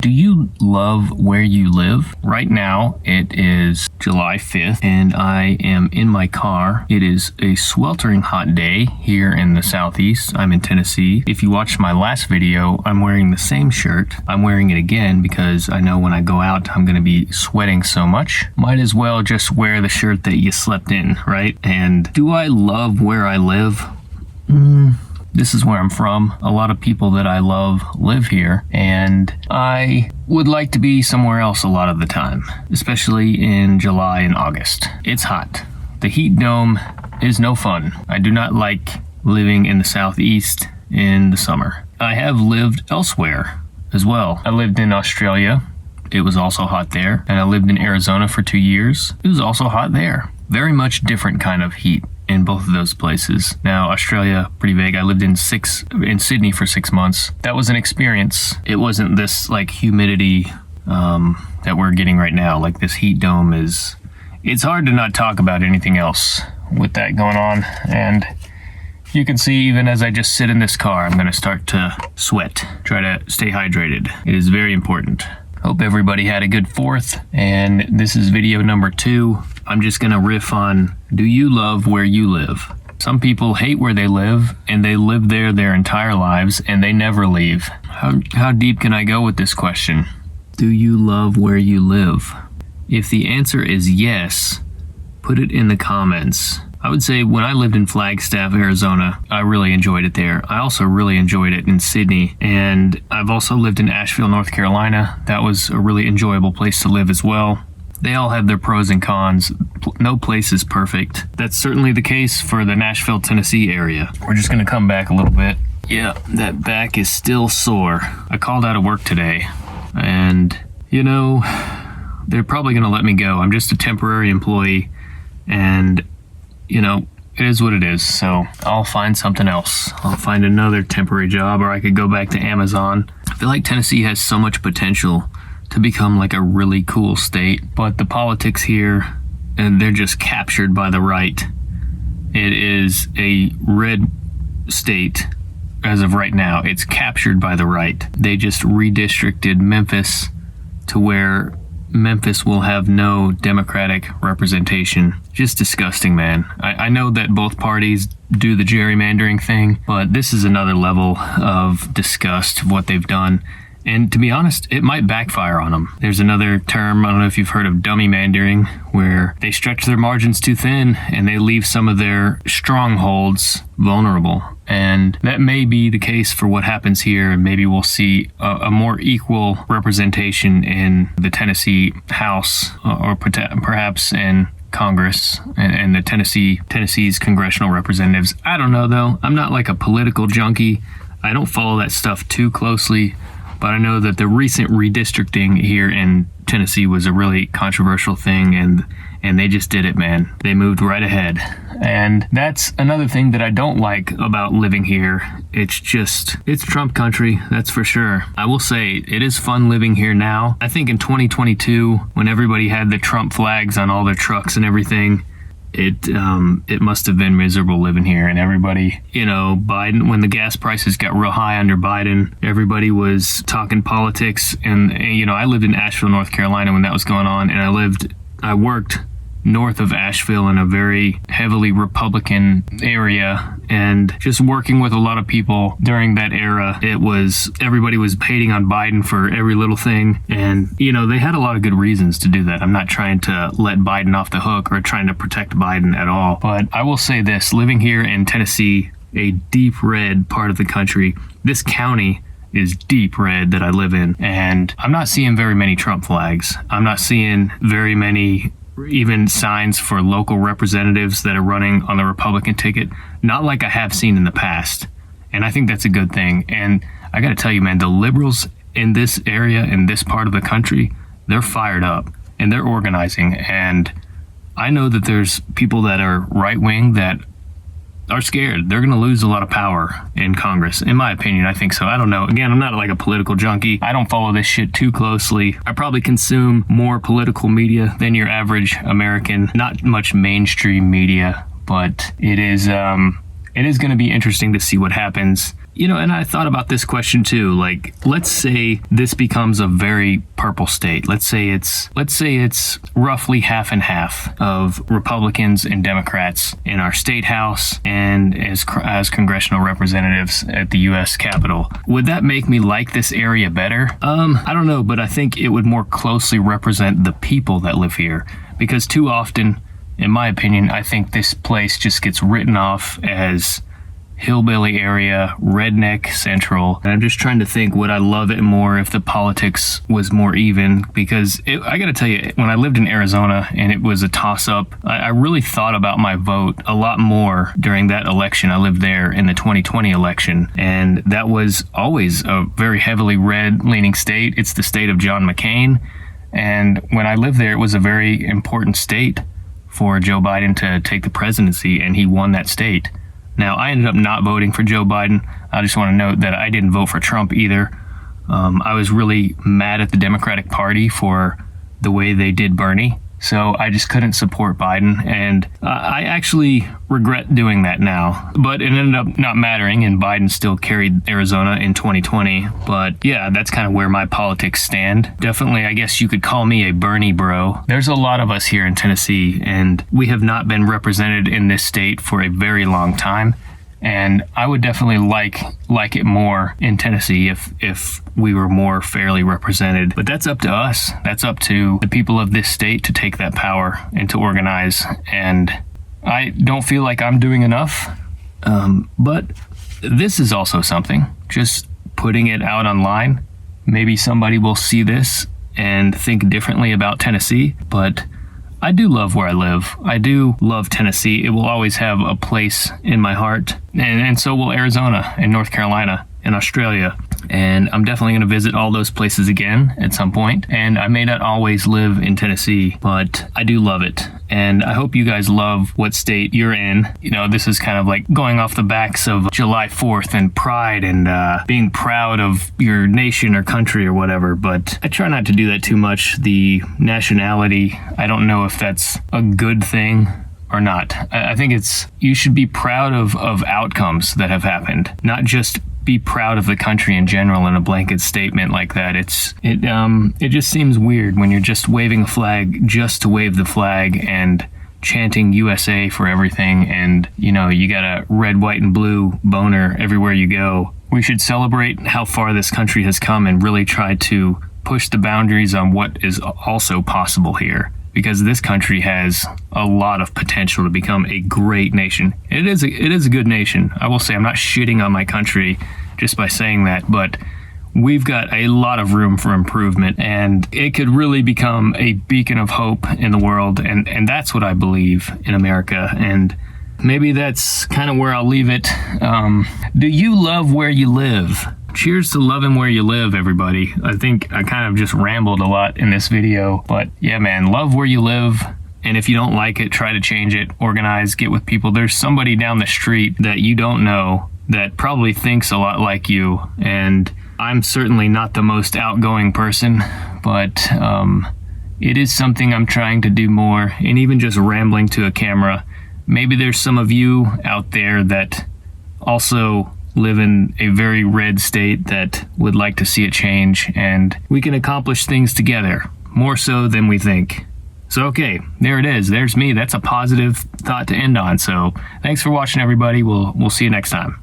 Do you love where you live? Right now, it is July 5th, and I am in my car. It is a sweltering hot day here in the Southeast. I'm in Tennessee. If you watched my last video, I'm wearing the same shirt. I'm wearing it again because I know when I go out, I'm going to be sweating so much. Might as well just wear the shirt that you slept in, right? And do I love where I live? This is where I'm from. A lot of people that I love live here, and I would like to be somewhere else a lot of the time, especially in July and August. It's hot. The heat dome is no fun. I do not like living in the Southeast in the summer. I have lived elsewhere as well. I lived in Australia. It was also hot there. And I lived in Arizona for 2 years. It was also hot there. Very much different kind of heat in both of those places. Now, Australia, pretty vague. I lived in Sydney for 6 months. That was an experience. It wasn't this like humidity that we're getting right now. Like this heat dome it's hard to not talk about anything else with that going on. And you can see even as I just sit in this car, I'm gonna start to sweat. Try to stay hydrated. It is very important. Hope everybody had a good 4th, and this is video number 2. I'm just gonna riff on, do you love where you live? Some people hate where they live, and they live there their entire lives, and they never leave. How deep can I go with this question? Do you love where you live? If the answer is yes, put it in the comments. I would say when I lived in Flagstaff, Arizona, I really enjoyed it there. I also really enjoyed it in Sydney, and I've also lived in Asheville, North Carolina. That was a really enjoyable place to live as well. They all have their pros and cons. No place is perfect. That's certainly the case for the Nashville, Tennessee area. We're just gonna come back a little bit. Yeah, that back is still sore. I called out of work today, and you know, they're probably gonna let me go. I'm just a temporary employee, and you know, it is what it is, so I'll find something else. I'll find another temporary job, or I could go back to Amazon. I feel like Tennessee has so much potential to become like a really cool state, but the politics here, and they're just captured by the right. It is a red state as of right now. It's captured by the right. They just redistricted Memphis to where Memphis will have no Democratic representation. Just disgusting, man. I know that both parties do the gerrymandering thing, but this is another level of disgust of what they've done. And to be honest, it might backfire on them. There's another term, I don't know if you've heard of dummymandering, where they stretch their margins too thin and they leave some of their strongholds vulnerable. And that may be the case for what happens here, and maybe we'll see a more equal representation in the Tennessee House, or perhaps in Congress and the Tennessee's congressional representatives. I don't know though. I'm not like a political junkie. I don't follow that stuff too closely, but I know that the recent redistricting here in Tennessee was a really controversial thing, and they just did it, man. They moved right ahead. And that's another thing that I don't like about living here. It's Trump country, that's for sure. I will say, it is fun living here now. I think in 2022, when everybody had the Trump flags on all their trucks and everything, it must have been miserable living here. And everybody, you know, Biden, when the gas prices got real high under Biden, everybody was talking politics. And you know, I lived in Asheville, North Carolina when that was going on, and I worked north of Asheville in a very heavily Republican area, and just working with a lot of people during that era, everybody was hating on Biden for every little thing. And you know, they had a lot of good reasons to do that. I'm not trying to let Biden off the hook or trying to protect Biden at all, but I will say this, living here in Tennessee, a deep red part of the country, this county is deep red that I live in, and I'm not seeing very many Trump flags. I'm not seeing very many even signs for local representatives that are running on the Republican ticket, not like I have seen in the past. And I think that's a good thing. And I gotta tell you, man, the liberals in this area, in this part of the country, they're fired up and they're organizing. And I know that there's people that are right-wing that are scared. They're going to lose a lot of power in Congress. In my opinion, I think so. I don't know. Again, I'm not like a political junkie. I don't follow this shit too closely. I probably consume more political media than your average American. Not much mainstream media, but it is going to be interesting to see what happens. And I thought about this question too. Like, let's say this becomes a very purple state. Let's say it's roughly half and half of Republicans and Democrats in our state house and as congressional representatives at the U.S. Capitol. Would that make me like this area better? I don't know, but I think it would more closely represent the people that live here, because too often, in my opinion, I think this place just gets written off as hillbilly area, redneck central. And I'm just trying to think, would I love it more if the politics was more even? Because I gotta tell you, when I lived in Arizona and it was a toss-up, I really thought about my vote a lot more during that election. I lived there in the 2020 election, and that was always a very heavily red-leaning state. It's the state of John McCain. And when I lived there, it was a very important state for Joe Biden to take the presidency, and he won that state. Now, I ended up not voting for Joe Biden. I just want to note that I didn't vote for Trump either. I was really mad at the Democratic Party for the way they did Bernie. So I just couldn't support Biden, and I actually regret doing that now. But it ended up not mattering, and Biden still carried Arizona in 2020. But yeah, that's kind of where my politics stand. Definitely, I guess you could call me a Bernie bro. There's a lot of us here in Tennessee, and we have not been represented in this state for a very long time. And I would definitely like it more in Tennessee if we were more fairly represented. But that's up to us. That's up to the people of this state to take that power and to organize. And I don't feel like I'm doing enough. But this is also something. Just putting it out online. Maybe somebody will see this and think differently about Tennessee. But I do love where I live. I do love Tennessee. It will always have a place in my heart. And so will Arizona and North Carolina and Australia. And I'm definitely going to visit all those places again at some point. And I may not always live in Tennessee, but I do love it. And I hope you guys love what state you're in. This is kind of like going off the backs of July 4th and pride and being proud of your nation or country or whatever. But I try not to do that too much. The nationality, I don't know if that's a good thing or not. I think you should be proud of outcomes that have happened, not just be proud of the country in general in a blanket statement like that. It just seems weird when you're just waving a flag just to wave the flag and chanting USA for everything, and you got a red, white, and blue boner everywhere you go. We should celebrate how far this country has come and really try to push the boundaries on what is also possible here, because this country has a lot of potential to become a great nation. It is a good nation. I will say, I'm not shitting on my country just by saying that, but we've got a lot of room for improvement, and it could really become a beacon of hope in the world, and that's what I believe in America. And maybe that's kind of where I'll leave it. Do you love where you live? Cheers to loving where you live, everybody. I think I kind of just rambled a lot in this video, but yeah, man, love where you live. And if you don't like it, try to change it, organize, get with people. There's somebody down the street that you don't know that probably thinks a lot like you. And I'm certainly not the most outgoing person, but it is something I'm trying to do more. And even just rambling to a camera, maybe there's some of you out there that also live in a very red state that would like to see it change, and we can accomplish things together, more so than we think. So, okay, there it is. There's me. That's a positive thought to end on. So thanks for watching, everybody. We'll see you next time.